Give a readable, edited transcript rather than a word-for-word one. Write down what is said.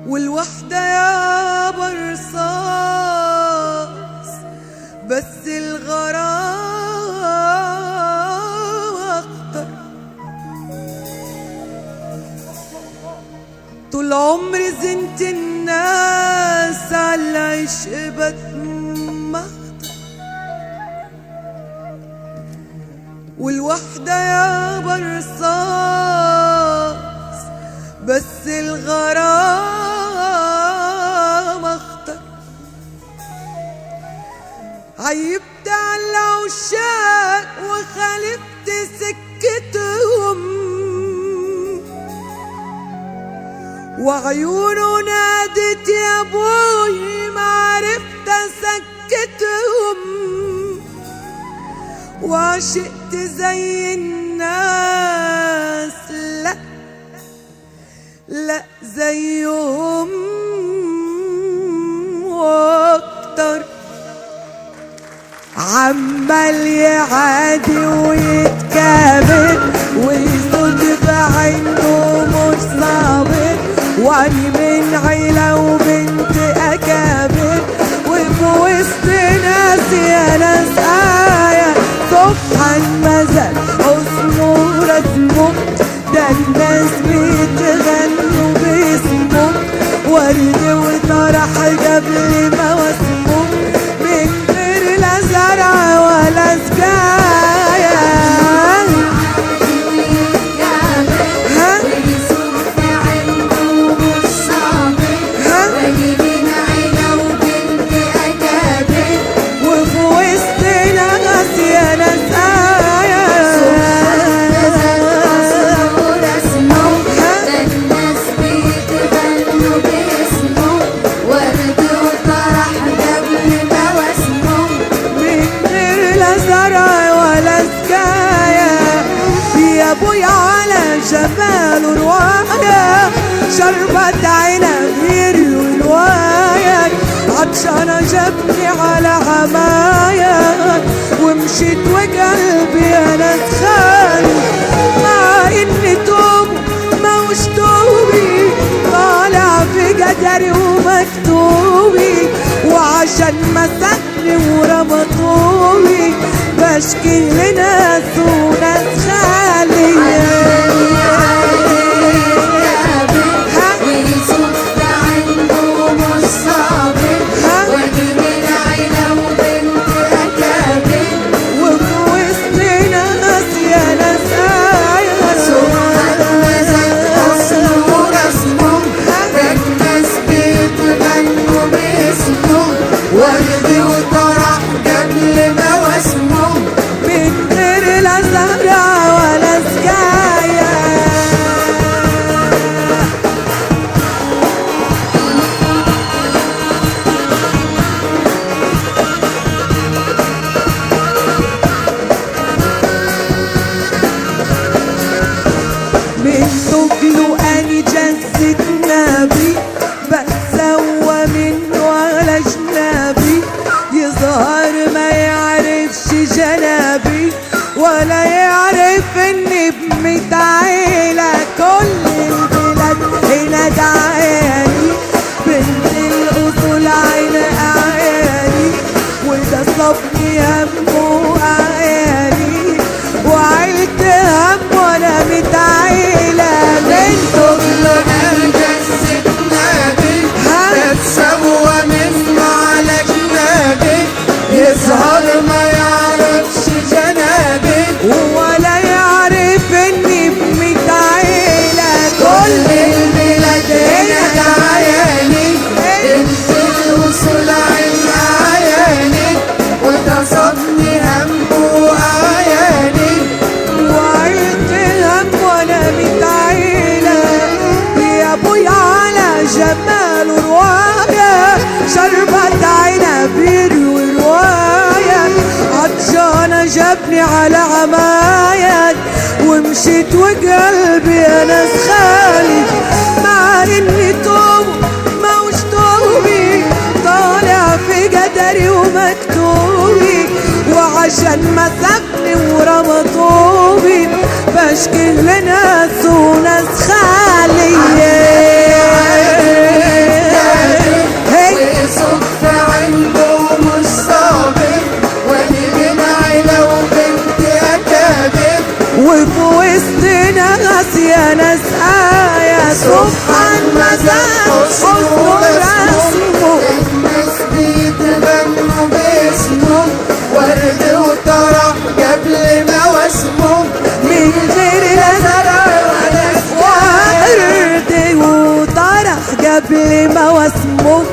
والوحدة يا برصاص بس الغرام أخطر. طول عمري زنت الناس على العشق بتمخطر، والوحدة يا برصاص بس الغرام أخطر. عيبت على العشاق وخالفت سكتهم، وعيونه نادت يا ابوي معرفت اسكتهم. وعشقت زي الناس لا لا زيهم واكتر. عمال يعادي ويتكابر ويصد بعينه مش صابر، واني من عيلة وبنت اكابر وفي وسط ناس يا ناس آية. سبحان مزل حسنه رسمه، ده الناس بيتغنوا باسمه، ورد وطرح قبل مواسمه من غير لا زرع ولا سقاية. جمال رواية شربت عنبير ورواية، عطشانة جابني على عماية ومشيت وقلبي انا اتخانق، مع اني توب ما وش توبي طالع في قدري ومكتوبي، وعشان مسكني ورمطوبي بشكي لناس وناس خالية. بتسوى منه على جنابي، يظهر ما يعرفش جنابي ولا يعرف اني بميت عيلة. كل البلاد هنا دعاني بنت الاصول عين اعياني، وده صابني همه اعياني وعيلت هم وانا متعيلة. بنته بتسوى منه على جنابي، يظهر ما يعرفش جنابي ولا يعرف اني بميت عيلة. كل البلاد هنا دعاني بنت الوصول عين عياني، وده صابني همه وعياني وعيلت هم وانا متعيلة. يا ابويا على جمال رواية شربت عنبير ورواية، عطشانة جابني على عماية ومشيت وقلبي انا خالي، مع اني توب ما وش توبي طالع في قدري ومكتوبي، وعشان مسكني ورمطوبي بشكي لناس وناس خالية. وفي وسط ناس يا ناس آية سبحان مزاج حسنه رسمه الناس بيتغنوا باسمه ورد وطرح قبل مواسمه من غير لا زرع ولا ورد وطرح قبل مواسمه